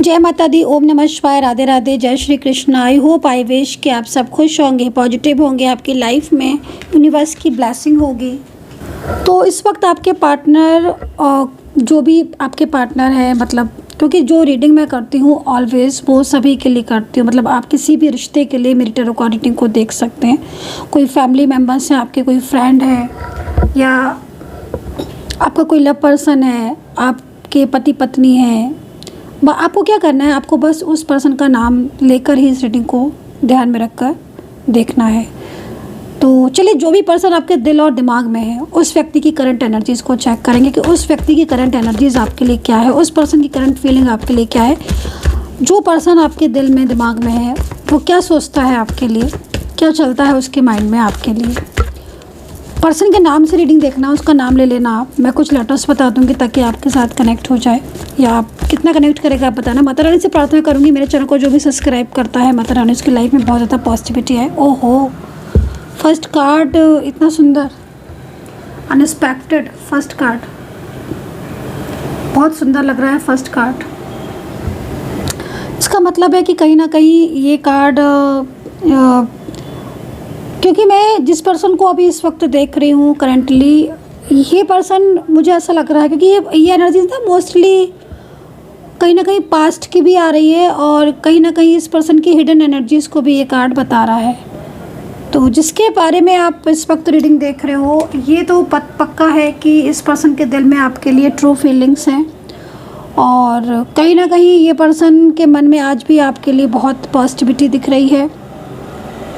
जय माता दी, ओम नमः शिवाय, राधे राधे, जय Shri Krishna. I hope I wish कि आप सब खुश होंगे, पॉजिटिव होंगे, आपकी लाइफ में यूनिवर्स की ब्लेसिंग होगी। तो इस वक्त आपके पार्टनर, जो भी आपके पार्टनर है, मतलब क्योंकि जो रीडिंग मैं करती हूँ ऑलवेज़ वो सभी के लिए करती हूँ, मतलब आप किसी भी रिश्ते के लिए मेरी टैरो कार्ड रीडिंग को देख सकते हैं। कोई फैमिली मेम्बर्स हैं आपके, कोई फ्रेंड है, या आपका कोई लव पर्सन है, आपके पति पत्नी हैं। आपको क्या करना है, आपको बस उस पर्सन का नाम लेकर ही इस रीडिंग को ध्यान में रखकर देखना है। तो चलिए, जो भी पर्सन आपके दिल और दिमाग में है उस व्यक्ति की करंट एनर्जीज़ को चेक करेंगे कि उस व्यक्ति की करंट एनर्जीज़ आपके लिए क्या है, उस पर्सन की करंट फीलिंग आपके लिए क्या है। जो पर्सन आपके दिल में दिमाग में है वो क्या सोचता है आपके लिए, क्या चलता है उसके माइंड में आपके लिए। पर्सन के नाम से रीडिंग देखना, उसका नाम ले लेना आप। मैं कुछ लेटर्स बता दूंगी ताकि आपके साथ कनेक्ट हो जाए, या आप कितना कनेक्ट करेगा आप बताना। माता रानी से प्रार्थना करूंगी मेरे चैनल को जो भी सब्सक्राइब करता है, माता रानी उसकी लाइफ में बहुत ज़्यादा पॉजिटिविटी है। ओहो, फर्स्ट कार्ड इतना सुंदर, अनएक्सपेक्टेड फर्स्ट कार्ड, बहुत सुंदर लग रहा है फर्स्ट कार्ड। इसका मतलब है कि कहीं ना कहीं ये कार्ड, क्योंकि मैं जिस पर्सन को अभी इस वक्त देख रही हूँ करंटली, ये पर्सन मुझे ऐसा लग रहा है क्योंकि ये एनर्जी ना मोस्टली कहीं ना कहीं पास्ट की भी आ रही है, और कहीं ना कहीं इस पर्सन की हिडन एनर्जीज़ को भी ये कार्ड बता रहा है। तो जिसके बारे में आप इस वक्त रीडिंग देख रहे हो, ये तो पक्का है कि इस पर्सन के दिल में आपके लिए ट्रू फीलिंग्स हैं, और कहीं ना कहीं ये पर्सन के मन में आज भी आपके लिए बहुत पॉजिटिविटी दिख रही है।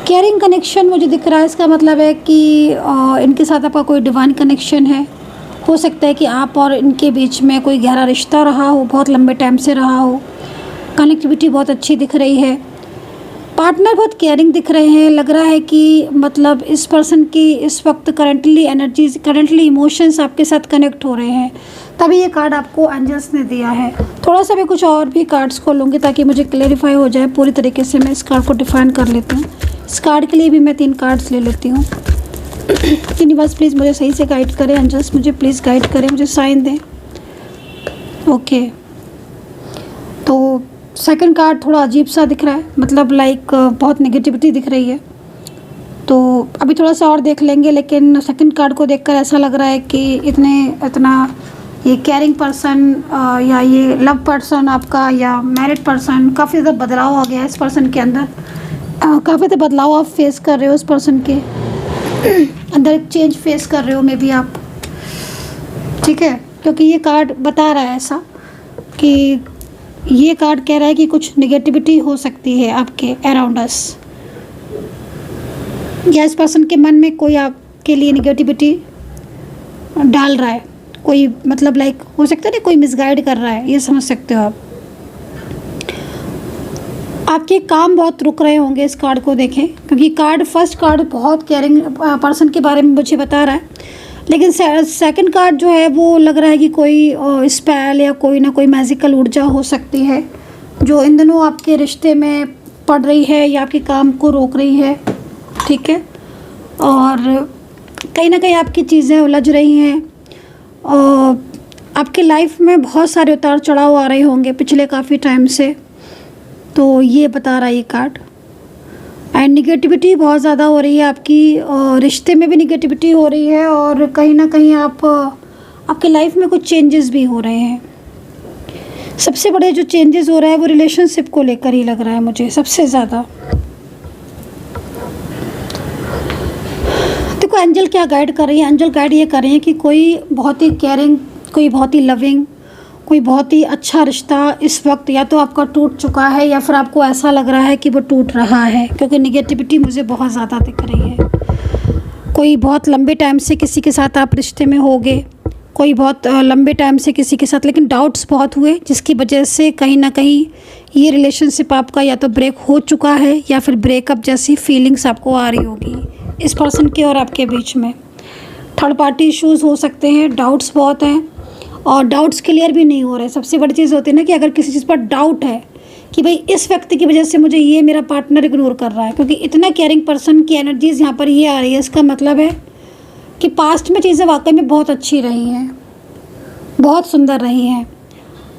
केयरिंग कनेक्शन मुझे दिख रहा है। इसका मतलब है कि इनके साथ आपका कोई डिवाइन कनेक्शन है। हो सकता है कि आप और इनके बीच में कोई गहरा रिश्ता रहा हो, बहुत लंबे टाइम से रहा हो। कनेक्टिविटी बहुत अच्छी दिख रही है। पार्टनर बहुत केयरिंग दिख रहे हैं। लग रहा है कि मतलब इस पर्सन की इस वक्त करंटली एनर्जीज, करंटली इमोशंस आपके साथ कनेक्ट हो रहे हैं, तभी ये कार्ड आपको एंजल्स ने दिया है। थोड़ा सा मैं कुछ और भी कार्ड्स को लूँगी ताकि मुझे क्लेरिफाई हो जाए पूरी तरीके से। मैं इस कार्ड को डिफाइन कर लेती हूँ। इस कार्ड के लिए भी मैं 3 कार्ड्स ले लेती हूँ। यूनिवर्स प्लीज़ मुझे सही से गाइड करें, एंजल्स मुझे प्लीज़ गाइड करें, मुझे साइन दें। ओके, तो सेकंड कार्ड थोड़ा अजीब सा दिख रहा है, मतलब लाइक बहुत नेगेटिविटी दिख रही है। तो अभी थोड़ा सा और देख लेंगे, लेकिन सेकंड कार्ड को देखकर ऐसा लग रहा है कि इतना ये केयरिंग पर्सन या ये लव पर्सन आपका या मैरिड पर्सन, काफ़ी ज़्यादा बदलाव आ गया है इस पर्सन के अंदर। काफ़ी ज़्यादा बदलाव आप फेस कर रहे हो, इस पर्सन के अंदर एक चेंज फेस कर रहे हो मे बी आप, ठीक है। क्योंकि ये कार्ड बता रहा है ऐसा कि ये कार्ड कह रहा है कि कुछ नेगेटिविटी हो सकती है आपके अराउंड अस, या इस पर्सन के मन में कोई आपके लिए नेगेटिविटी डाल रहा है। कोई मतलब लाइक हो सकता है ना, कोई मिसगाइड कर रहा है, ये समझ सकते हो आप। आपके काम बहुत रुक रहे होंगे इस कार्ड को देखें, क्योंकि कार्ड फर्स्ट कार्ड बहुत केयरिंग पर्सन के बारे में मुझे बता रहा है, लेकिन सेकंड कार्ड जो है वो लग रहा है कि कोई स्पेल या कोई ना कोई मैजिकल ऊर्जा हो सकती है जो इन दिनों आपके रिश्ते में पड़ रही है या आपके काम को रोक रही है, ठीक है। और कहीं ना कहीं आपकी चीज़ें उलझ रही हैं, और आपके लाइफ में बहुत सारे उतार चढ़ाव आ रहे होंगे पिछले काफ़ी टाइम से। तो ये बता रहा है ये कार्ड। एंड निगेटिविटी बहुत ज़्यादा हो रही है आपकी, और रिश्ते में भी निगेटिविटी हो रही है, और कहीं ना कहीं आपके लाइफ में कुछ चेंजेस भी हो रहे हैं। सबसे बड़े जो चेंजेस हो रहा है वो रिलेशनशिप को लेकर ही लग रहा है मुझे सबसे ज़्यादा। देखो एंजल क्या गाइड कर रही है, एंजल गाइड ये कर रही है कि कोई बहुत ही केयरिंग, कोई बहुत ही लविंग, कोई बहुत ही अच्छा रिश्ता इस वक्त या तो आपका टूट चुका है, या फिर आपको ऐसा लग रहा है कि वो टूट रहा है, क्योंकि निगेटिविटी मुझे बहुत ज़्यादा दिख रही है। कोई बहुत लंबे टाइम से किसी के साथ आप रिश्ते में होगे, कोई बहुत लंबे टाइम से किसी के साथ, लेकिन डाउट्स बहुत हुए, जिसकी वजह से कहीं ना कहीं ये रिलेशनशिप आपका या तो ब्रेक हो चुका है, या फिर ब्रेकअप जैसी फीलिंग्स आपको आ रही होगी इस पर्सन के और आपके बीच में। थर्ड पार्टी इश्यूज़ हो सकते हैं, डाउट्स बहुत हैं, और डाउट्स क्लियर भी नहीं हो रहे। सबसे बड़ी चीज़ होती है ना कि अगर किसी चीज़ पर डाउट है कि भाई इस व्यक्ति की वजह से मुझे ये मेरा पार्टनर इग्नोर कर रहा है, क्योंकि इतना केयरिंग पर्सन की एनर्जीज़ यहाँ पर ये आ रही है, इसका मतलब है कि पास्ट में चीज़ें वाकई में बहुत अच्छी रही हैं, बहुत सुंदर रही हैं।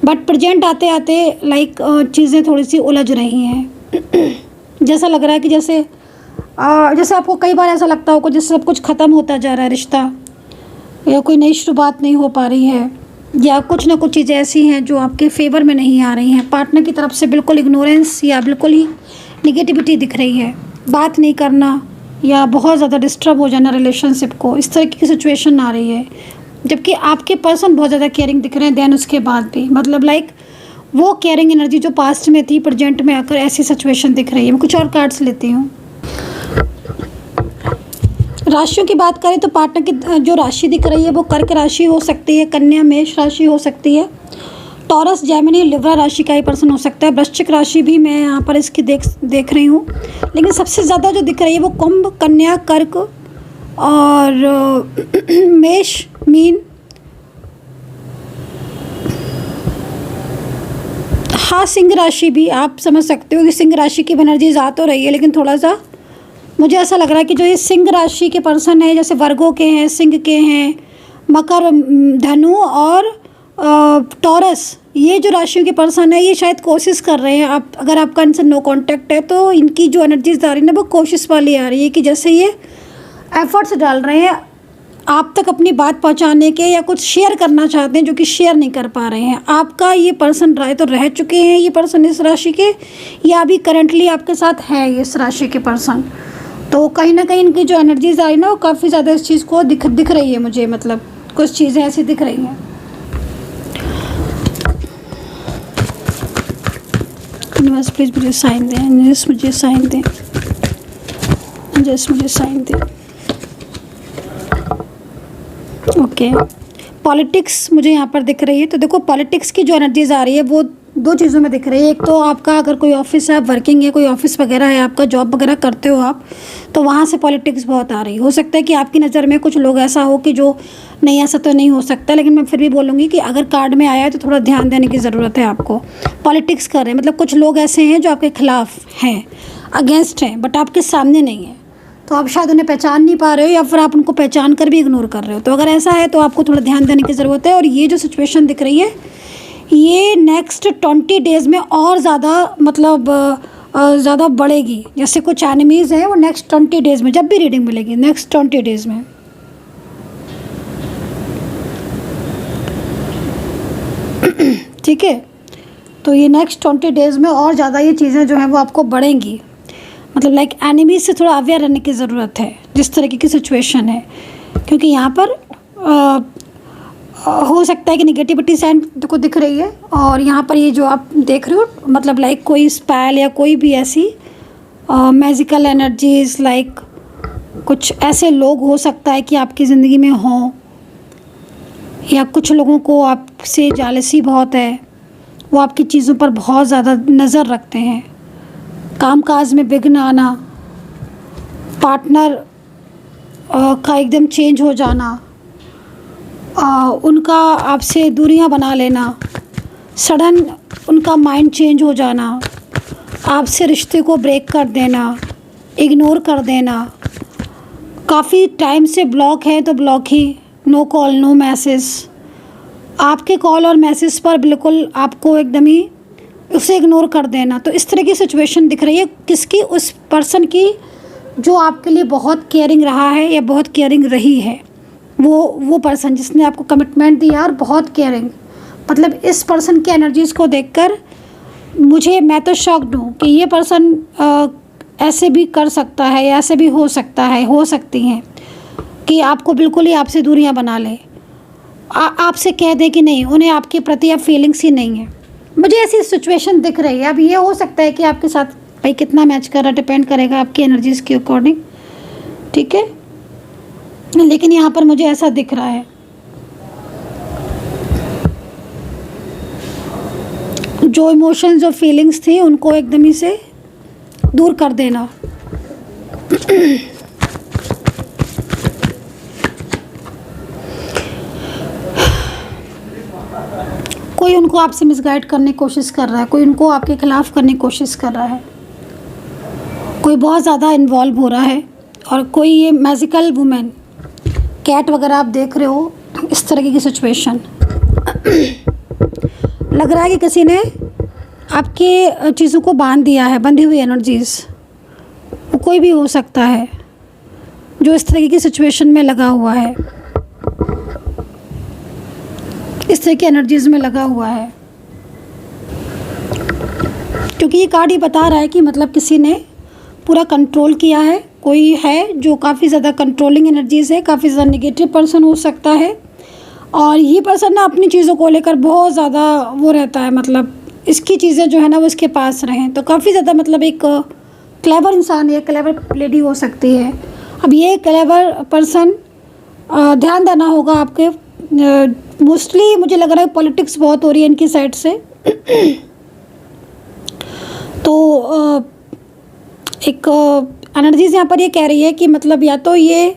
बट प्रेजेंट आते आते लाइक चीज़ें थोड़ी सी उलझ रही हैं। जैसा लग रहा है कि जैसे जैसे आपको कई बार ऐसा लगता होगा जैसे सब कुछ ख़त्म होता जा रहा है रिश्ता, या कोई नई शुरुआत नहीं हो पा रही है, या कुछ ना कुछ चीज़ें ऐसी हैं जो आपके फेवर में नहीं आ रही हैं। पार्टनर की तरफ से बिल्कुल इग्नोरेंस या बिल्कुल ही निगेटिविटी दिख रही है, बात नहीं करना या बहुत ज़्यादा डिस्टर्ब हो जाना रिलेशनशिप को, इस तरह की सिचुएशन आ रही है। जबकि आपके पर्सन बहुत ज़्यादा केयरिंग दिख रहे हैं, देन उसके बाद भी मतलब लाइक वो केयरिंग एनर्जी जो पास्ट में थी प्रेजेंट में आकर ऐसी सिचुएशन दिख रही है। मैं कुछ और कार्ड्स लेती हूँ। राशियों की बात करें तो पार्टनर की जो राशि दिख रही है वो कर्क राशि हो सकती है, कन्या मेष राशि हो सकती है, टॉरस जेमिनी लिब्रा राशि का ही पर्सन हो सकता है, वृश्चिक राशि भी मैं यहाँ पर इसकी देख रही हूँ। लेकिन सबसे ज़्यादा जो दिख रही है वो कुंभ, कन्या, कर्क और मेष, मीन, हाँ सिंह राशि भी आप समझ सकते हो कि सिंह राशि की एनर्जी आ तो रही है, लेकिन थोड़ा सा मुझे ऐसा लग रहा है कि जो ये सिंह राशि के पर्सन है, जैसे वर्गों के हैं, सिंह के हैं, मकर, धनु और टॉरस, ये जो राशियों के पर्सन है ये शायद कोशिश कर रहे हैं। आप अगर आपका इनसे नो कांटेक्ट है तो इनकी जो एनर्जीज आ रही है ना वो कोशिश वाली आ रही है कि जैसे ये एफर्ट्स डाल रहे हैं आप तक अपनी बात पहुंचाने के, या कुछ शेयर करना चाहते हैं जो कि शेयर नहीं कर पा रहे हैं। आपका ये पर्सन रह चुके हैं ये पर्सन इस राशि के, या अभी करंटली आपके साथ है इस राशि के पर्सन। तो कहीं ना कहीं इनकी जो एनर्जीज आ रही है ना वो काफ़ी ज़्यादा इस चीज़ को दिख रही है मुझे, मतलब कुछ चीज़ें ऐसी दिख रही हैं। यूनिवर्स प्लीज़ मुझे साइन दें, यूनिवर्स मुझे साइन दें, यूनिवर्स मुझे साइन दें। ओके, पॉलिटिक्स मुझे यहाँ पर दिख रही है। तो देखो पॉलिटिक्स की जो एनर्जीज आ रही है वो दो चीज़ों में दिख रही है। एक तो आपका अगर कोई ऑफिस है, आप वर्किंग है, कोई ऑफिस वगैरह है, आपका जॉब वगैरह करते हो आप, तो वहाँ से पॉलिटिक्स बहुत आ रही है। हो सकता है कि आपकी नज़र में कुछ लोग ऐसा हो कि जो नहीं, ऐसा तो नहीं हो सकता, लेकिन मैं फिर भी बोलूँगी कि अगर कार्ड में आया है तो थोड़ा ध्यान देने की ज़रूरत है आपको। पॉलिटिक्स कर रहे हैं मतलब कुछ लोग ऐसे हैं जो आपके खिलाफ हैं, अगेंस्ट हैं, बट आपके सामने नहीं है, तो आप शायद उन्हें पहचान नहीं पा रहे हो या फिर आप उनको पहचान कर भी इग्नोर कर रहे हो। तो अगर ऐसा है तो आपको थोड़ा ध्यान देने की ज़रूरत है। और ये जो सिचुएशन दिख रही है ये नेक्स्ट 20 डेज़ में और ज़्यादा मतलब ज़्यादा बढ़ेगी। जैसे कुछ एनिमीज़ हैं वो नेक्स्ट 20 डेज़ में, जब भी रीडिंग मिलेगी नेक्स्ट 20 डेज़ में, ठीक है। तो ये नेक्स्ट 20 डेज़ में और ज़्यादा ये चीज़ें जो हैं वो आपको बढ़ेंगी। मतलब लाइक एनिमीज से थोड़ा अवेयर रहने की ज़रूरत है जिस तरीके की सिचुएशन है, क्योंकि यहाँ पर हो सकता है कि निगेटिविटी साइड को दिख रही है। और यहाँ पर ये जो आप देख रहे हो मतलब लाइक कोई स्पेल या कोई भी ऐसी मैजिकल एनर्जीज, लाइक कुछ ऐसे लोग हो सकता है कि आपकी ज़िंदगी में हों, या कुछ लोगों को आपसे जालसी बहुत है, वो आपकी चीज़ों पर बहुत ज़्यादा नज़र रखते हैं। कामकाज में विघ्न आना, पार्टनर का एकदम चेंज हो जाना, उनका आपसे दूरियां बना लेना, सडन उनका माइंड चेंज हो जाना, आपसे रिश्ते को ब्रेक कर देना, इग्नोर कर देना, काफ़ी टाइम से ब्लॉक है तो ब्लॉक ही, नो कॉल नो मैसेज, आपके कॉल और मैसेज पर बिल्कुल आपको एकदम ही उसे इग्नोर कर देना। तो इस तरह की सिचुएशन दिख रही है किसकी, उस पर्सन की जो आपके लिए बहुत केयरिंग रहा है या बहुत केयरिंग रही है। वो पर्सन जिसने आपको कमिटमेंट दिया और बहुत केयरिंग, मतलब इस पर्सन की एनर्जीज़ को देखकर मैं तो शॉक्ड हूँ कि ये पर्सन ऐसे भी कर सकता है या ऐसे भी हो सकता है, हो सकती हैं कि आपको बिल्कुल ही आपसे दूरियां बना ले, आपसे कह दे कि नहीं, उन्हें आपके प्रति अब फीलिंग्स ही नहीं है। मुझे ऐसी सिचुएशन दिख रही है। अब ये हो सकता है कि आपके साथ भाई कितना मैच कर रहा डिपेंड करेगा आपकी एनर्जीज़ के अकॉर्डिंग, ठीक है, लेकिन यहाँ पर मुझे ऐसा दिख रहा है। जो इमोशंस जो फीलिंग्स थी उनको एकदम ही से दूर कर देना। कोई उनको आपसे मिसगाइड करने की कोशिश कर रहा है, कोई उनको आपके खिलाफ करने की कोशिश कर रहा है, कोई बहुत ज़्यादा इन्वॉल्व हो रहा है, और कोई ये मैजिकल वुमेन, कैट वगैरह आप देख रहे हो, इस तरह की सिचुएशन। लग रहा है कि किसी ने आपके चीज़ों को बांध दिया है, बंधी हुई एनर्जीज़। वो कोई भी हो सकता है जो इस तरह की सिचुएशन में लगा हुआ है, इस तरह की एनर्जीज़ में लगा हुआ है, क्योंकि ये कार्ड ही बता रहा है कि मतलब किसी ने पूरा कंट्रोल किया है। कोई है जो काफ़ी ज़्यादा कंट्रोलिंग एनर्जीज़ है, काफ़ी ज़्यादा नेगेटिव पर्सन हो सकता है। और ये पर्सन ना अपनी चीज़ों को लेकर बहुत ज़्यादा वो रहता है, मतलब इसकी चीज़ें जो है ना वो इसके पास रहें। तो काफ़ी ज़्यादा मतलब एक क्लेवर इंसान है, क्लेवर लेडी हो सकती है। अब ये क्लेवर पर्सन, ध्यान देना होगा आपके, मोस्टली मुझे लग रहा है पॉलिटिक्स बहुत हो रही है इनकी साइड से। तो एक एनर्जीज यहाँ पर ये कह रही है कि मतलब या तो ये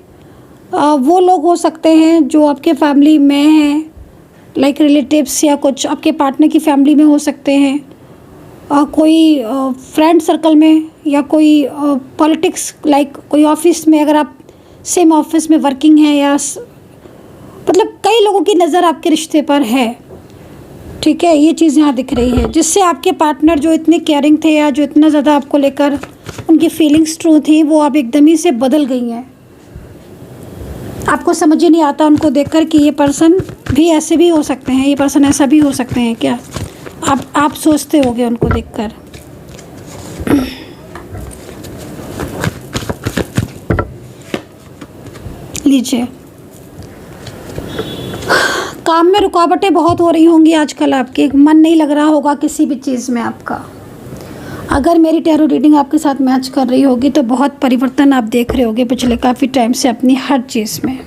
वो लोग हो सकते हैं जो आपके फैमिली में हैं, लाइक रिलेटिव्स, या कुछ आपके पार्टनर की फैमिली में हो सकते हैं, कोई फ्रेंड सर्कल में, या कोई पॉलिटिक्स, लाइक कोई ऑफिस में, अगर आप सेम ऑफिस में वर्किंग है, या मतलब कई लोगों की नज़र आपके रिश्ते पर है। ठीक है, ये चीज़ यहाँ दिख रही है, जिससे आपके पार्टनर जो इतने केयरिंग थे या जो इतना ज़्यादा आपको लेकर उनकी फीलिंग्स ट्रू थी, वो अब एकदम ही से बदल गई हैं। आपको समझ ही नहीं आता उनको देखकर कि ये पर्सन भी ऐसे भी हो सकते हैं, ये पर्सन ऐसा भी हो सकते हैं क्या, आप सोचते होगे उनको देखकर। लीजिए, काम में रुकावटें बहुत हो रही होंगी आजकल, आपके मन नहीं लग रहा होगा किसी भी चीज़ में आपका। अगर मेरी टैरो रीडिंग आपके साथ मैच कर रही होगी तो बहुत परिवर्तन आप देख रहे होगे पिछले काफ़ी टाइम से अपनी हर चीज़ में।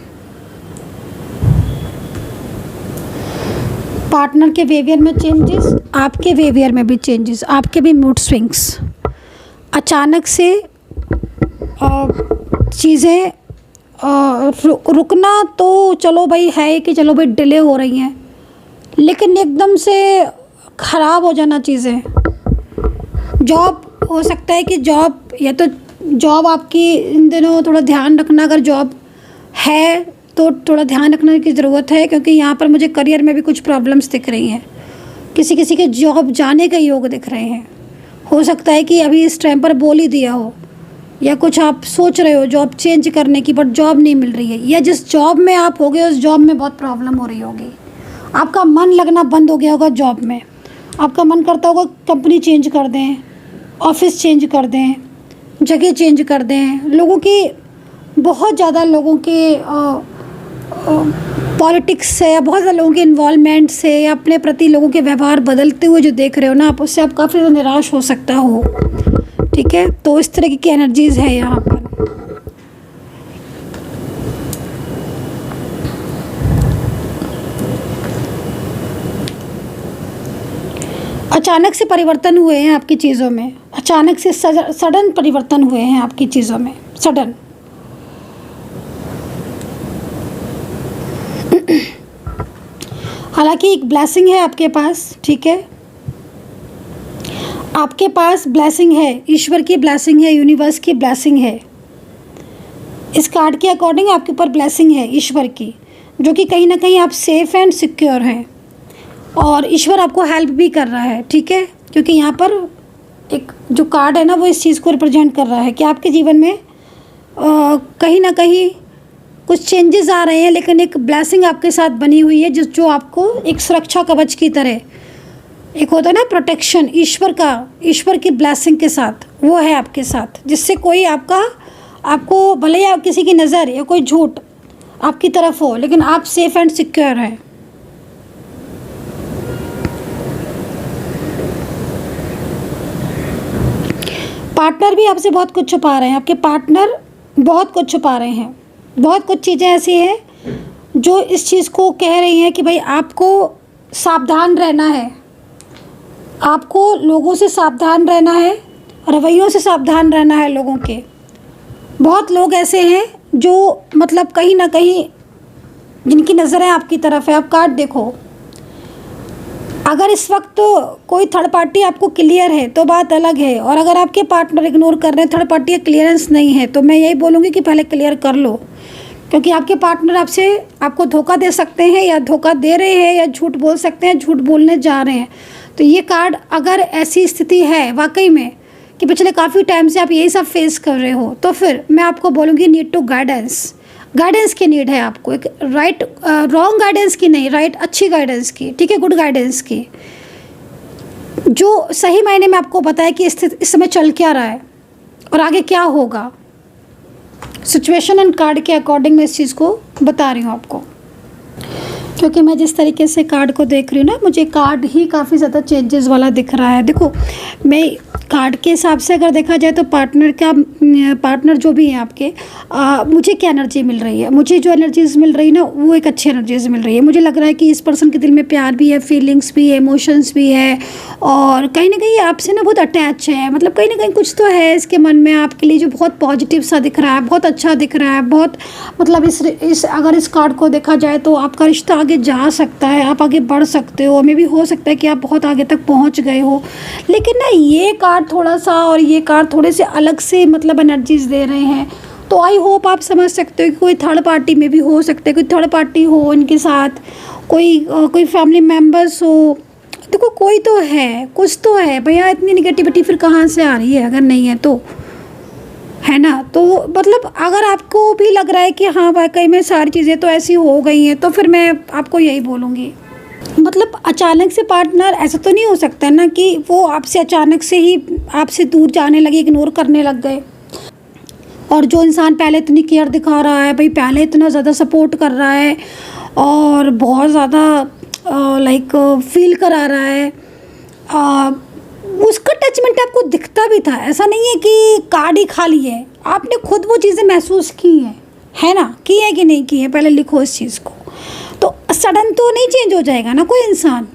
पार्टनर के बिहेवियर में चेंजेस, आपके बिहेवियर में भी चेंजेस, आपके भी मूड स्विंग्स, अचानक से चीज़ें रुकना तो चलो भाई है कि चलो भाई डिले हो रही हैं, लेकिन एकदम से ख़राब हो जाना चीज़ें। जॉब हो सकता है कि जॉब, या तो जॉब आपकी इन दिनों थोड़ा ध्यान रखना, अगर जॉब है तो थोड़ा ध्यान रखने की ज़रूरत है, क्योंकि यहाँ पर मुझे करियर में भी कुछ प्रॉब्लम्स दिख रही हैं। किसी किसी के जॉब जाने के योग दिख रहे हैं। हो सकता है कि अभी इस टाइम पर बोल ही दिया हो, या कुछ आप सोच रहे हो जॉब चेंज करने की, बट जॉब नहीं मिल रही है, या जिस जॉब में आप हो गए उस जॉब में बहुत प्रॉब्लम हो रही होगी। आपका मन लगना बंद हो गया होगा जॉब में, आपका मन करता होगा कंपनी चेंज कर दें, ऑफिस चेंज कर दें, जगह चेंज कर दें। लोगों की बहुत ज़्यादा लोगों के पॉलिटिक्स से, या बहुत ज़्यादा लोगों के इन्वॉल्वमेंट से, या अपने प्रति लोगों के व्यवहार बदलते हुए जो देख रहे हो ना आप, उससे आप काफ़ी ज़्यादा निराश हो सकता हो। ठीक है, तो इस तरह की एनर्जीज़ है यहाँ पर। अचानक से परिवर्तन हुए हैं आपकी चीज़ों में, अचानक से सडन परिवर्तन हुए हैं आपकी चीज़ों में, सडन। हालांकि एक ब्लेसिंग है आपके पास, ठीक है, आपके पास ब्लेसिंग है, ईश्वर की ब्लेसिंग है, यूनिवर्स की ब्लेसिंग है। इस कार्ड के अकॉर्डिंग आपके ऊपर ब्लेसिंग है ईश्वर की, जो कि कहीं ना कहीं आप सेफ एंड सिक्योर हैं, और ईश्वर आपको हेल्प भी कर रहा है। ठीक है, क्योंकि यहाँ पर एक जो कार्ड है ना वो इस चीज़ को रिप्रेजेंट कर रहा है कि आपके जीवन में कहीं ना कहीं कुछ चेंजेस आ रहे हैं, लेकिन एक ब्लेसिंग आपके साथ बनी हुई है, जो आपको एक सुरक्षा कवच की तरह, एक होता है ना प्रोटेक्शन ईश्वर का, ईश्वर की ब्लेसिंग के साथ, वो है आपके साथ, जिससे कोई आपको भले ही आप किसी की नज़र या कोई झूठ आपकी तरफ हो, लेकिन आप सेफ एंड सिक्योर हैं। पार्टनर भी आपसे बहुत कुछ छुपा रहे हैं, आपके पार्टनर बहुत कुछ छुपा रहे हैं। बहुत कुछ चीज़ें ऐसी हैं जो इस चीज़ को कह रही हैं कि भाई आपको सावधान रहना है, आपको लोगों से सावधान रहना है, रवैयों से सावधान रहना है लोगों के। बहुत लोग ऐसे हैं जो मतलब कहीं ना कहीं जिनकी नज़रें आपकी तरफ है। आप कार्ड देखो, अगर इस वक्त कोई थर्ड पार्टी आपको क्लियर है तो बात अलग है, और अगर आपके पार्टनर इग्नोर कर रहे हैं, थर्ड पार्टी क्लियरेंस नहीं है, तो मैं यही बोलूँगी कि पहले क्लियर कर लो, क्योंकि आपके पार्टनर आपको धोखा दे सकते हैं, या धोखा दे रहे हैं, या झूठ बोल सकते हैं, झूठ बोलने जा रहे हैं। तो ये कार्ड, अगर ऐसी स्थिति है वाकई में कि पिछले काफ़ी टाइम से आप यही सब फेस कर रहे हो, तो फिर मैं आपको बोलूँगी नीड टू गाइडेंस की नीड है आपको। एक राइट रॉन्ग गाइडेंस की नहीं, राइट अच्छी गाइडेंस की, ठीक है, गुड गाइडेंस की, जो सही मायने में आपको बताए कि इस समय चल क्या रहा है और आगे क्या होगा। सिचुएशन एंड कार्ड के अकॉर्डिंग मैं इस चीज़ को बता रही हूँ आपको, क्योंकि मैं जिस तरीके से कार्ड को देख रही हूँ ना, मुझे कार्ड ही काफ़ी ज़्यादा चेंजेस वाला दिख रहा है। देखो, मैं कार्ड के हिसाब से अगर देखा जाए तो पार्टनर जो भी है आपके, मुझे क्या एनर्जी मिल रही है, मुझे जो एनर्जीज मिल रही है ना, वो एक अच्छी एनर्जीज मिल रही है। मुझे लग रहा है कि इस पर्सन के दिल में प्यार भी है, फीलिंग्स भी है, इमोशंस भी है, और कहीं ना कहीं आपसे ना बहुत अटैच है। मतलब कहीं ना कहीं कुछ तो है इसके मन में आपके लिए जो बहुत पॉजिटिव सा दिख रहा है, बहुत अच्छा दिख रहा है, बहुत मतलब अगर इस कार्ड को देखा जाए तो आपका रिश्ता आगे जा सकता है, आप आगे बढ़ सकते हो, मे भी हो सकता है कि आप बहुत आगे तक पहुंच गए हो। लेकिन ना ये कार्ड थोड़ा सा और ये कार्ड थोड़े से अलग से मतलब एनर्जीज दे रहे हैं। तो आई होप आप समझ सकते हो कि कोई थर्ड पार्टी में भी हो सकता है, कोई थर्ड पार्टी हो इनके साथ, कोई फैमिली मेम्बर्स हो। देखो कोई तो है, कुछ तो है भैया, इतनी निगेटिविटी फिर कहाँ से आ रही है अगर नहीं है तो, है ना। तो मतलब अगर आपको भी लग रहा है कि हाँ वाकई में सारी चीज़ें तो ऐसी हो गई हैं, तो फिर मैं आपको यही बोलूँगी, मतलब अचानक से पार्टनर ऐसा तो नहीं हो सकता है ना कि वो आपसे अचानक से ही आपसे दूर जाने लगे, इग्नोर करने लग गए। और जो इंसान पहले इतनी केयर दिखा रहा है भाई, पहले इतना ज़्यादा सपोर्ट कर रहा है और बहुत ज़्यादा लाइक फील करा रहा है, उसका टचमेंट आपको दिखता भी था। ऐसा नहीं है कि कार्ड ही खाली है, आपने खुद वो चीज़ें महसूस की हैं, है ना, की है कि नहीं की है, पहले लिखो इस चीज़ को। तो सडन तो नहीं चेंज हो जाएगा ना कोई इंसान,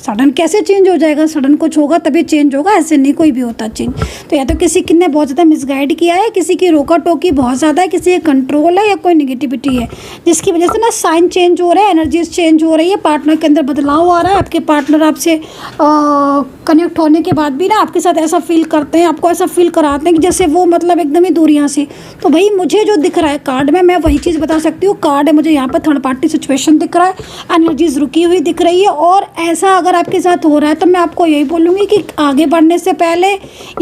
सडन कैसे चेंज हो जाएगा, सडन कुछ होगा तभी चेंज होगा, ऐसे नहीं कोई भी होता चेंज। तो या तो किसी ने बहुत ज़्यादा मिसगाइड किया है, किसी की रोका टोकी बहुत ज़्यादा है, किसी का कंट्रोल है, या कोई नेगेटिविटी है जिसकी वजह से ना साइन चेंज हो रहे हैं, एनर्जीज चेंज हो रही है, पार्टनर के अंदर बदलाव आ रहा है। आपके पार्टनर आपसे कनेक्ट होने के बाद भी ना आपके साथ ऐसा फील करते हैं, आपको ऐसा फील कराते हैं कि जैसे वो मतलब एकदम ही दूरियाँ से। तो भाई मुझे जो दिख रहा है कार्ड में, मैं वही चीज़ बता सकती हूँ। कार्ड है, मुझे यहाँ पर थर्ड पार्टी सिचुएशन दिख रहा है, एनर्जीज रुकी हुई दिख रही है, और ऐसा अगर आपके साथ हो रहा है तो मैं आपको यही बोलूँगी कि आगे बढ़ने से पहले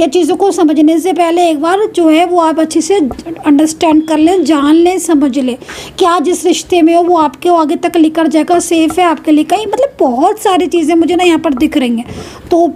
या चीज़ों को समझने से पहले एक बार जो है वो आप अच्छे से अंडरस्टैंड कर लें, जान लें, समझ लें क्या जिस रिश्ते में हो वो आपके आगे तक लेकर जाएगा, सेफ़ है आपके लिए कहीं, मतलब बहुत सारी चीज़ें मुझे ना यहाँ पर दिख रही हैं। तो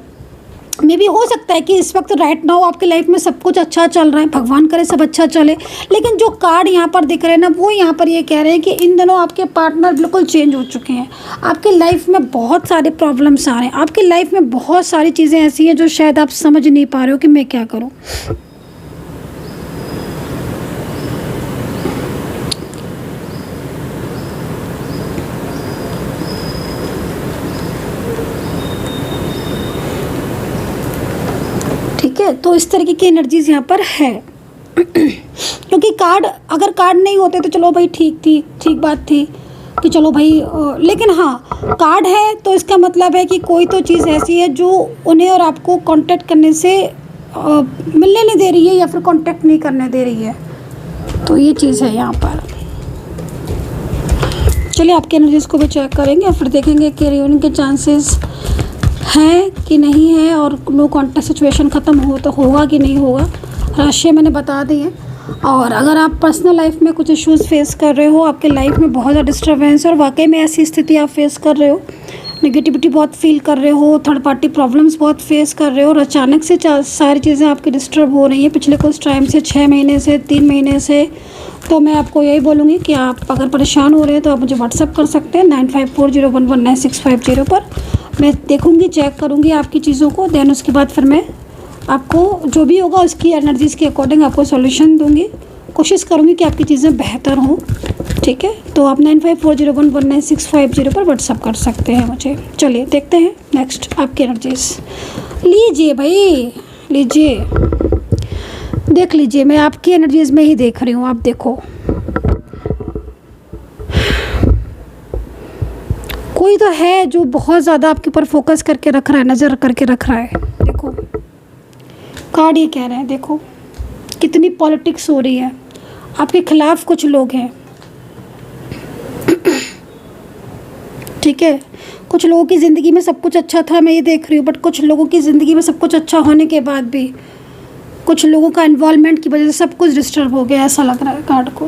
मे भी हो सकता है कि इस वक्त राइट नाउ आपकी लाइफ में सब कुछ अच्छा चल रहा है, भगवान करे सब अच्छा चले, लेकिन जो कार्ड यहाँ पर दिख रहे हैं ना, वो यहाँ पर ये कह रहे हैं कि इन दिनों आपके पार्टनर बिल्कुल चेंज हो चुके हैं। आपकी लाइफ में बहुत सारे प्रॉब्लम्स आ रहे हैं, आपकी लाइफ में बहुत सारी चीज़ें ऐसी हैं जो शायद आप समझ नहीं पा रहे हो कि मैं क्या करूँ। ठीक है, तो इस तरीके की एनर्जीज यहाँ पर है। क्योंकि अगर कार्ड नहीं होते तो चलो भाई ठीक बात थी कि चलो भाई, लेकिन हाँ कार्ड है तो इसका मतलब है कि कोई तो चीज़ ऐसी है जो उन्हें और आपको कांटेक्ट करने से मिलने नहीं दे रही है, या फिर कांटेक्ट नहीं करने दे रही है। तो ये चीज़ है यहाँ पर। चलिए आपके एनर्जीज को भी चेक करेंगे और फिर देखेंगे कि रियूनियन के चांसेस है कि नहीं है, और नो कॉन्टेक्ट सिचुएशन ख़त्म हो तो होगा कि नहीं होगा। राशि मैंने बता दी है। और अगर आप पर्सनल लाइफ में कुछ इश्यूज़ फेस कर रहे हो, आपके लाइफ में बहुत ज़्यादा डिस्टर्बेंस है और वाकई में ऐसी स्थिति आप फेस कर रहे हो, नेगेटिविटी बहुत फील कर रहे हो, थर्ड पार्टी प्रॉब्लम्स बहुत फेस कर रहे हो, और अचानक से सारी चीज़ें आपकी डिस्टर्ब हो रही हैं पिछले कुछ टाइम से, 6 महीने से, 3 महीने से, तो मैं आपको यही बोलूँगी कि आप अगर परेशान हो रहे हैं तो आप मुझे व्हाट्सअप कर सकते हैं 9540119650 पर। मैं देखूँगी, चेक करूँगी आपकी चीज़ों को, देन उसके बाद फिर मैं आपको जो भी होगा उसकी एनर्जीज़ के अकॉर्डिंग आपको सॉल्यूशन दूँगी। कोशिश करूँगी कि आपकी चीज़ें बेहतर हों, ठीक है। तो आप 9540119650 पर व्हाट्सअप कर सकते हैं मुझे। चलिए देखते हैं नेक्स्ट आपकी एनर्जीज़। लीजिए भाई, लीजिए, देख लीजिए, मैं आपकी एनर्जीज़ में ही देख रही हूँ। आप देखो, कोई तो है जो बहुत ज़्यादा आपके ऊपर फोकस करके रख रहा है, नज़र करके रख रहा है। देखो कार्ड ये कह रहे हैं, देखो कितनी पॉलिटिक्स हो रही है, आपके खिलाफ कुछ लोग हैं, ठीक है, कुछ लोगों की ज़िंदगी में सब कुछ अच्छा था, मैं ये देख रही हूँ, बट कुछ लोगों की ज़िंदगी में सब कुछ अच्छा होने के बाद भी कुछ लोगों का इन्वॉल्वमेंट की वजह से सब कुछ डिस्टर्ब हो गया, ऐसा लग रहा है कार्ड को।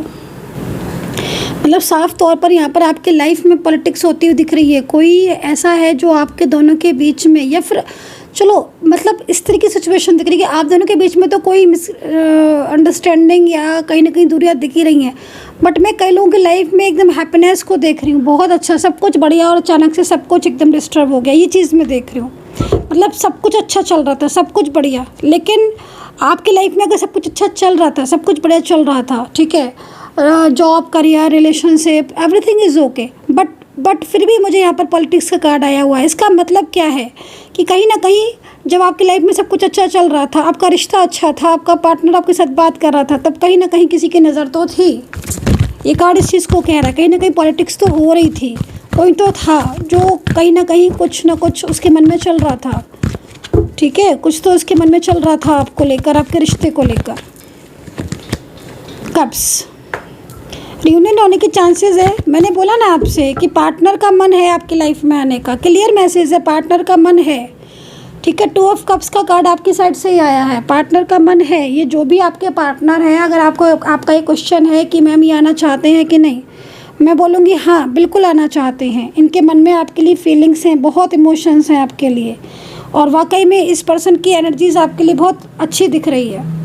मतलब साफ तौर पर यहाँ पर आपकी लाइफ में पॉलिटिक्स होती हुई दिख रही है। कोई ऐसा है जो आपके दोनों के बीच में, या फिर चलो मतलब इस तरह की सिचुएशन दिख रही है कि आप दोनों के बीच में तो कोई मिस अंडरस्टैंडिंग या कहीं ना कहीं दूरियाँ दिख ही रही हैं, बट मैं कई लोगों की लाइफ में एकदम हैप्पीनेस को देख रही हूँ, बहुत अच्छा, सब कुछ बढ़िया, और अचानक से सब कुछ एकदम डिस्टर्ब हो गया, ये चीज़ मैं देख रही हूँ। मतलब सब कुछ अच्छा चल रहा था, सब कुछ बढ़िया, लेकिन आपकी लाइफ में अगर सब कुछ अच्छा चल रहा था, सब कुछ बढ़िया चल रहा था, ठीक है, job, career, relationship, everything is okay, but फिर भी मुझे यहाँ पर पॉलिटिक्स का कार्ड आया हुआ है। इसका मतलब क्या है कि कहीं ना कहीं जब आपकी लाइफ में सब कुछ अच्छा चल रहा था, आपका रिश्ता अच्छा था, आपका पार्टनर आपके साथ बात कर रहा था, तब कहीं ना कहीं किसी की नज़र तो थी। ये कार्ड इस चीज़ को कह रहा है, कहीं ना कहीं पॉलिटिक्स तो हो रही थी, कोई तो था जो कहीं ना कहीं कुछ ना कुछ उसके मन में चल रहा था, ठीक है, कुछ तो उसके मन में चल रहा था आपको लेकर, आपके रिश्ते को लेकर। कप्स रियूनियन होने के चांसेस है। मैंने बोला ना आपसे कि पार्टनर का मन है आपकी लाइफ में आने का, क्लियर मैसेज है, पार्टनर का मन है, ठीक है। 2 ऑफ कप्स का कार्ड आपकी साइड से ही आया है, पार्टनर का मन है। ये जो भी आपके पार्टनर है, अगर आपको आपका ये क्वेश्चन है कि मैम ये आना चाहते हैं कि नहीं, मैं बोलूँगी हाँ, बिल्कुल आना चाहते हैं। इनके मन में आपके लिए फीलिंग्स हैं, बहुत इमोशंस हैं आपके लिए, और वाकई में इस पर्सन की एनर्जीज आपके लिए बहुत अच्छी दिख रही है।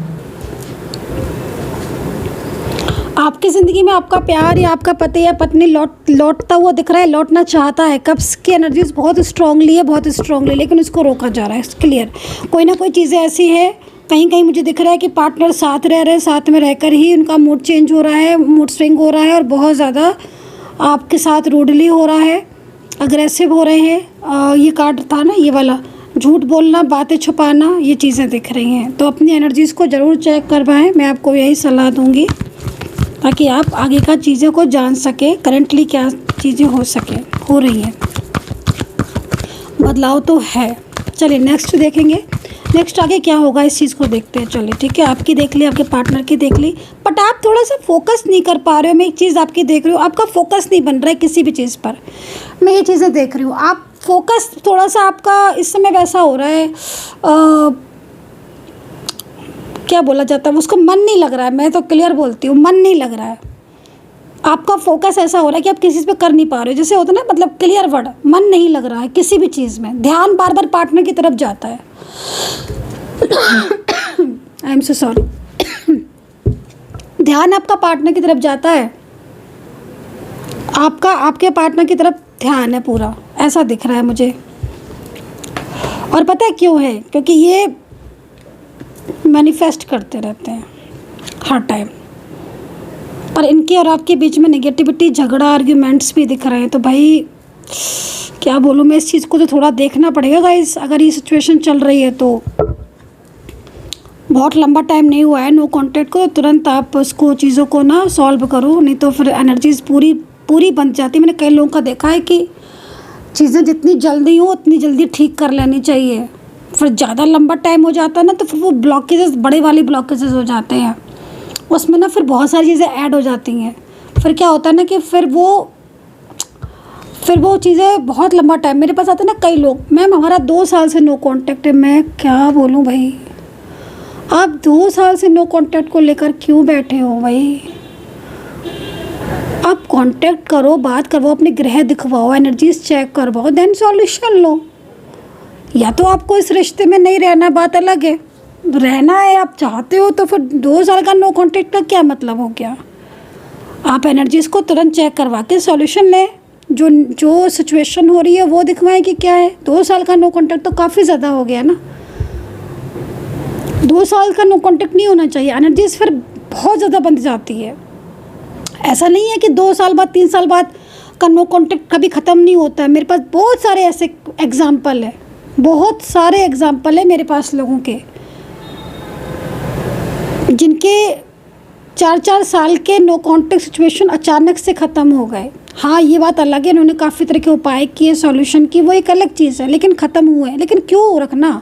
आपकी ज़िंदगी में आपका प्यार या आपका पति या पत्नी लौटता हुआ दिख रहा है, लौटना चाहता है। कप्स की एनर्जीज बहुत स्ट्रांगली है, बहुत स्ट्रांगली, लेकिन उसको रोका जा रहा है, क्लियर। कोई ना कोई चीज़ें ऐसी है, कहीं कहीं मुझे दिख रहा है कि पार्टनर साथ रह रहे हैं, साथ में रहकर ही उनका मूड चेंज हो रहा है, मूड स्विंग हो रहा है, और बहुत ज़्यादा आपके साथ रूडली हो रहा है, अग्रेसिव हो रहे हैं। ये कार्ड था ना ये वाला, झूठ बोलना, बातें छुपाना, ये चीज़ें दिख रही हैं। तो अपनी एनर्जीज़ को ज़रूर चेक करवाएं, मैं आपको यही सलाह दूंगी, ताकि आप आगे का चीज़ों को जान सकें, करंटली क्या चीज़ें हो रही हैं। बदलाव तो है। चलिए नेक्स्ट देखेंगे, नेक्स्ट आगे क्या होगा इस चीज़ को देखते हैं। चलिए ठीक है, आपकी देख ली, आपके पार्टनर की देख ली, बट आप थोड़ा सा फोकस नहीं कर पा रहे हो। मैं एक चीज़ आपकी देख रही हूँ, आपका फोकस नहीं बन रहा है किसी भी चीज़ पर, मैं ये चीज़ें देख रही हूँ। आप फोकस थोड़ा सा आपका इस समय वैसा हो रहा है, क्या बोला जाता है उसको, मन नहीं लग रहा है। मैं तो क्लियर बोलती हूँ, मन नहीं लग रहा है। आपका फोकस ऐसा हो रहा है कि आप किसी चीज़ पे कर नहीं पा रहे हो, जैसे होता है ना, मतलब क्लियर वर्ड, मन नहीं लग रहा है किसी भी चीज़ में। ध्यान बार बार पार्टनर की तरफ जाता है। I am so sorry. ध्यान आपका पार्टनर की तरफ जाता है, आपका आपके पार्टनर की तरफ ध्यान है पूरा, ऐसा दिख रहा है मुझे। और पता है क्यों है? क्योंकि ये मैनिफेस्ट करते रहते हैं हर टाइम, और इनके और आपके बीच में नेगेटिविटी, झगड़ा, आर्ग्यूमेंट्स भी दिख रहे हैं। तो भाई क्या बोलूँ मैं, इस चीज़ को तो थोड़ा देखना पड़ेगा गाइस। अगर ये सिचुएशन चल रही है तो बहुत लंबा टाइम नहीं हुआ है नो कॉन्टैक्ट को, तुरंत आप उसको चीज़ों को ना सॉल्व करो, नहीं तो फिर एनर्जीज पूरी बन जाती है। मैंने कई लोगों का देखा है कि चीज़ें जितनी जल्दी हो उतनी जल्दी ठीक कर लेनी चाहिए, फिर ज़्यादा लंबा टाइम हो जाता है ना, तो फिर वो ब्लॉकेजेस, बड़े वाले ब्लॉकेजेस हो जाते हैं, उसमें ना फिर बहुत सारी चीज़ें ऐड हो जाती हैं। फिर क्या होता है ना कि फिर वो चीज़ें बहुत लंबा टाइम, मेरे पास आते हैं ना कई लोग, मैम हमारा 2 साल से नो कॉन्टैक्ट है। मैं क्या बोलूँ भाई, आप 2 साल से नो कॉन्टैक्ट को लेकर क्यों बैठे हो भाई? आप कांटेक्ट करो, बात करवाओ, अपने ग्रह दिखवाओ, एनर्जीज चेक करवाओ, देन सॉल्यूशन लो। या तो आपको इस रिश्ते में नहीं रहना, बात अलग है, रहना है आप चाहते हो, तो फिर 2 साल का नो कांटेक्ट का क्या मतलब हो गया? आप एनर्जीज को तुरंत चेक करवा के सॉल्यूशन लें, जो सिचुएशन हो रही है वो दिखवाएं कि क्या है। 2 साल का नो कांटेक्ट तो काफ़ी ज़्यादा हो गया ना, 2 साल का नो कांटेक्ट नहीं होना चाहिए। एनर्जीज फिर बहुत ज़्यादा बन जाती है। ऐसा नहीं है कि 2 साल बाद, 3 साल बाद का नो कांटेक्ट कभी ख़त्म नहीं होता है। मेरे पास बहुत सारे ऐसे एग्जाम्पल है, बहुत सारे एग्जाम्पल है मेरे पास लोगों के, जिनके 4-4 साल के नो कांटेक्ट सिचुएशन अचानक से ख़त्म हो गए। हाँ ये बात अलग है, उन्होंने काफ़ी तरह के उपाय किए, सॉल्यूशन की, वो एक अलग चीज़ है, लेकिन ख़त्म हुए हैं। लेकिन क्यों रखना?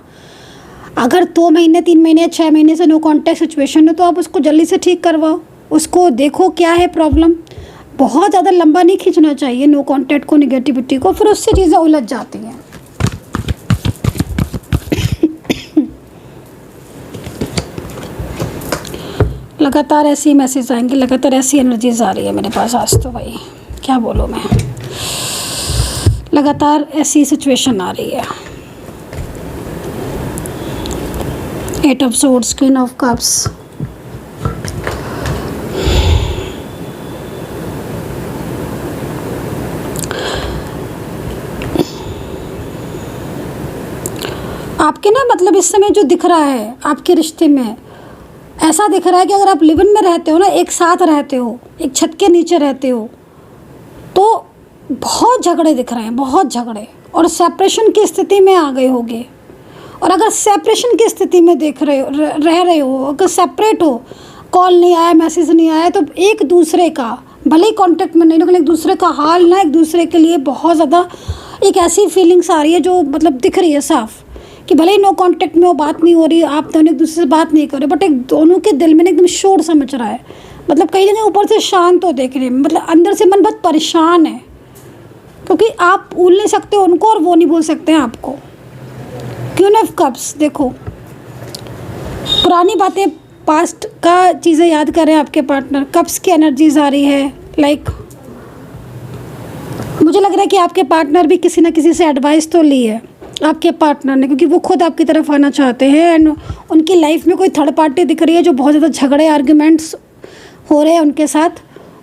अगर 2 महीने, 3 महीने, 6 महीने से नो कांटेक्ट सिचुएशन है, तो आप उसको जल्दी से ठीक करवाओ, उसको देखो क्या है प्रॉब्लम, बहुत ज़्यादा लंबा नहीं खींचना चाहिए नो कांटेक्ट को, निगेटिविटी को, फिर उससे चीज़ें उलझ जाती हैं। लगातार ऐसी मैसेज आएंगे, लगातार ऐसी एनर्जीज आ रही है मेरे पास आज तो भाई, क्या बोलूँ मैं, लगातार ऐसी सिचुएशन आ रही है। 8 of swords, queen of cups, आपके ना मतलब इस समय जो दिख रहा है आपके रिश्ते में, ऐसा दिख रहा है कि अगर आप लिव इन में रहते हो ना, एक साथ रहते हो, एक छत के नीचे रहते हो, तो बहुत झगड़े दिख रहे हैं, बहुत झगड़े, और सेपरेशन की स्थिति में आ गए होगे। और अगर सेपरेशन की स्थिति में देख रहे हो, रह रहे हो, अगर सेपरेट हो, कॉल नहीं आया, मैसेज नहीं आया, तो एक दूसरे का, भले ही कॉन्टेक्ट में नहीं, लेकिन एक दूसरे का हाल ना, एक दूसरे के लिए बहुत ज़्यादा एक ऐसी फीलिंग्स आ रही है जो मतलब दिख रही है साफ, कि भले ही नो कांटेक्ट में हो, बात नहीं हो रही, आप दोनों एक दूसरे से बात नहीं कर रहे, बट एक दोनों के दिल में एकदम शोर समझ रहा है, मतलब कहीं ना कहीं ऊपर से शांत हो देख रहे हैं, मतलब अंदर से मन बहुत परेशान है, क्योंकि आप भूल नहीं सकते उनको और वो नहीं भूल सकते हैं आपको। क्वीन ऑफ कप्स, देखो पुरानी बातें, पास्ट का चीज़ें याद कर रहे हैं आपके पार्टनर। कप्स की एनर्जीज आ रही है, लाइक मुझे लग रहा है कि आपके पार्टनर भी किसी ना किसी से एडवाइस तो ली है आपके पार्टनर ने, क्योंकि वो खुद आपकी तरफ आना चाहते हैं, एंड उनकी लाइफ में कोई थर्ड पार्टी दिख रही है जो बहुत ज़्यादा झगड़े, आर्ग्यूमेंट्स हो रहे हैं उनके साथ,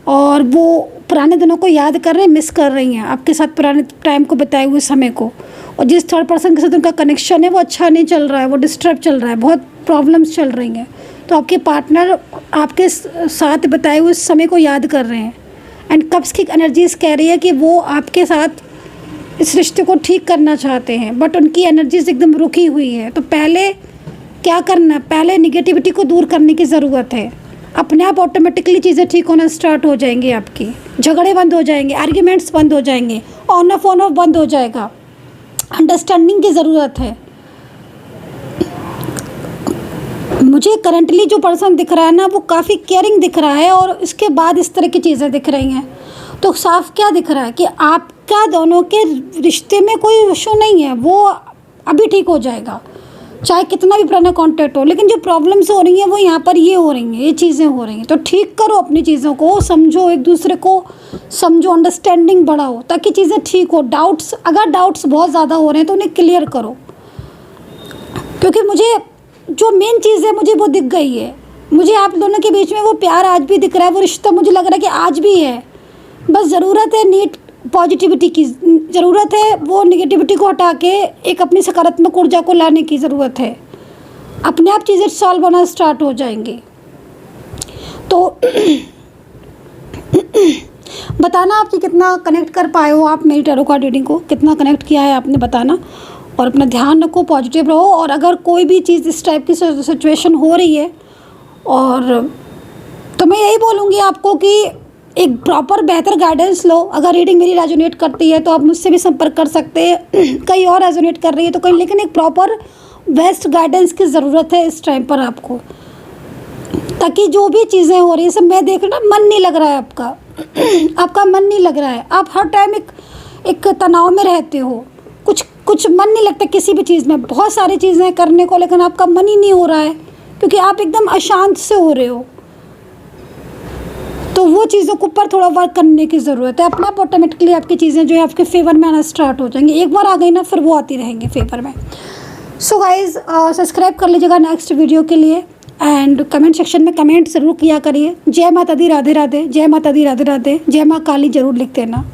और वो पुराने दिनों को याद कर रहे हैं, मिस कर रही हैं आपके साथ पुराने टाइम को, बिताए हुए समय को, और जिस थर्ड पर्सन के साथ उनका कनेक्शन है वो अच्छा नहीं चल रहा है, वो डिस्टर्ब चल रहा है, बहुत प्रॉब्लम्स चल रही हैं। तो आपके पार्टनर आपके साथ बिताए हुए समय को याद कर रहे हैं, एंड कप्स की एनर्जीज कह रही है कि वो आपके साथ इस रिश्ते को ठीक करना चाहते हैं, बट उनकी एनर्जीज एकदम रुकी हुई है। तो पहले क्या करना है, पहले निगेटिविटी को दूर करने की ज़रूरत है, अपने आप ऑटोमेटिकली चीज़ें ठीक होना स्टार्ट हो जाएंगी, आपकी झगड़े बंद हो जाएंगे, आर्ग्यूमेंट्स बंद हो जाएंगे, ऑन ऑफ बंद हो जाएगा, अंडरस्टैंडिंग की ज़रूरत है। मुझे करंटली जो पर्सन दिख रहा है ना, वो काफ़ी केयरिंग दिख रहा है, और इसके बाद इस तरह की चीज़ें दिख रही हैं, तो साफ क्या दिख रहा है कि आपका दोनों के रिश्ते में कोई इशू नहीं है, वो अभी ठीक हो जाएगा, चाहे कितना भी पुराना कांटेक्ट हो, लेकिन जो प्रॉब्लम्स हो रही हैं वो यहाँ पर ये हो रही हैं, ये चीज़ें हो रही हैं। तो ठीक करो अपनी चीज़ों को, समझो एक दूसरे को, समझो, अंडरस्टैंडिंग बढ़ाओ ताकि चीज़ें ठीक हो। डाउट्स, अगर डाउट्स बहुत ज़्यादा हो रहे हैं तो उन्हें क्लियर करो, क्योंकि मुझे जो मेन चीज़ है मुझे वो दिख गई है, मुझे आप दोनों के बीच में वो प्यार आज भी दिख रहा है, वो रिश्ता मुझे लग रहा है कि आज भी है, बस ज़रूरत है नीट पॉजिटिविटी की, ज़रूरत है वो निगेटिविटी को हटा के एक अपनी सकारात्मक ऊर्जा को लाने की ज़रूरत है, अपने आप चीज़ें सॉल्व होना स्टार्ट हो जाएंगी। तो बताना आपकी कितना कनेक्ट कर पाए हो आप मेरी टैरो कार्ड रीडिंग को, कितना कनेक्ट किया है आपने, बताना, और अपना ध्यान रखो, पॉजिटिव रहो, और अगर कोई भी चीज़ इस टाइप की सिचुएशन हो रही है, और तो मैं यही बोलूँगी आपको कि एक प्रॉपर बेहतर गाइडेंस लो। अगर रीडिंग मेरी रेजोनेट करती है तो आप मुझसे भी संपर्क कर सकते हैं, कहीं और रेजोनेट कर रही है तो कहीं, लेकिन एक प्रॉपर बेस्ट गाइडेंस की ज़रूरत है इस टाइम पर आपको, ताकि जो भी चीज़ें हो रही हैं सब मैं देख रही हूँ, मन नहीं लग रहा है आपका, आपका मन नहीं लग रहा है, आप हर टाइम एक तनाव में रहते हो, कुछ मन नहीं लगता किसी भी चीज़ में, बहुत सारी चीज़ें करने को, लेकिन आपका मन ही नहीं हो रहा है क्योंकि आप एकदम अशांत से हो रहे हो। तो वो चीज़ों के ऊपर थोड़ा वर्क करने की ज़रूरत है, अपने आप ऑटोमेटिकली आपकी चीज़ें जो है आपके फेवर में आना स्टार्ट हो जाएंगी, एक बार आ गई ना फिर वो आती रहेंगी फेवर में। सो गाइज़ सब्सक्राइब कर लीजिएगा नेक्स्ट वीडियो के लिए, एंड कमेंट सेक्शन में कमेंट ज़रूर किया करिए। जय माता दी, राधे राधे, जय माता दी, राधे राधे, जय माँ काली ज़रूर लिख देना।